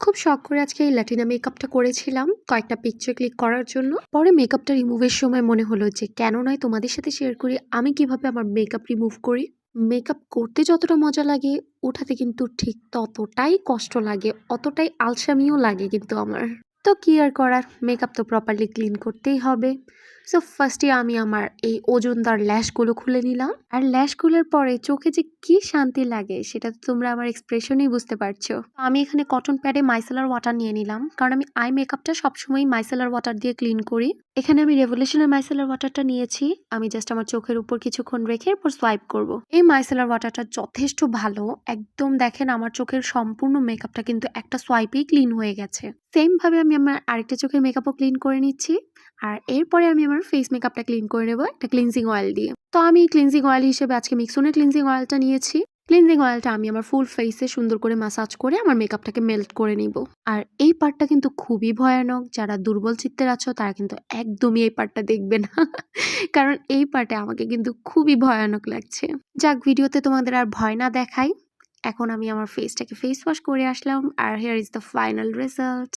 খুব শখ করে আজকে এই ল্যাটিনা মেকআপটা করেছিলাম কয়েকটা পিকচার ক্লিক করার জন্য। পরে মেকআপটা রিমুভের সময় মনে হলো যে কেন নয় তোমাদের সাথে শেয়ার করি আমি কিভাবে আমার মেকআপ রিমুভ করি। মেকআপ করতে যতটা মজা লাগে উঠাতে কিন্তু ঠিক ততটাই কষ্ট লাগে, অতটাই আলসামিও লাগে কিন্তু আমার। তো কি আর করার, মেকআপ তো প্রপারলি ক্লিন করতেই হবে। সো ফার্স্টে আমি আমার এই ওজনদার ল্যাশগুলো খুলে নিলাম, আর ল্যাশ খোলার পরে চোখে যে কি শান্তি লাগে সেটা তো তোমরা আমার এক্সপ্রেশনেই বুঝতে পারছো। আমি এখানে কটন প্যাডে মাইসেলার ওয়াটার নিয়ে নিলাম, কারণ আমি আই মেকআপটা সবসময় মাইসেলার ওয়াটার দিয়ে ক্লিন করি। এখানে আমি রেভলিউশনের মাইসেলার ওয়াটারটা নিয়েছি। আমি জাস্ট আমার চোখের উপর কিছুক্ষণ রেখে এরপর সোয়াইপ করব। এই মাইসেলার ওয়াটারটা যথেষ্ট ভালো, একদম দেখেন আমার চোখের সম্পূর্ণ মেকআপটা কিন্তু একটা সোয়াইপেই ক্লিন হয়ে গেছে। সেম ভাবে আমি আমার আরেকটা চোখের মেকআপও ক্লিন করে নিচ্ছি। আর এরপরে আমি আমার ফেস মেকআপটা ক্লিন করে নেবো একটা ক্লিনজিং অয়েল দিয়ে। তো আমি ক্লিনজিং অয়েল হিসেবে আজকে মিক্সনের ক্লিনজিং অয়েলটা নিয়েছি। ক্লিনজিং অয়েলটা আমি আমার ফুল ফেসে সুন্দর করে ম্যাসাজ করে আমার মেকআপটাকে মেল্ট করে নিব। আর এই পার্টটা কিন্তু খুবই ভয়ানক, যারা দুর্বল চিত্তের আছো তারা কিন্তু একদমই এই পার্টটা দেখবে না কারণ এই পার্টে আমাকে কিন্তু খুবই ভয়ানক লাগছে। যাক, ভিডিওতে তোমাদের আর ভয় না দেখাই। এখন আমি আমার ফেসটাকে ফেস ওয়াশ করে আসলাম, আর here is the final result.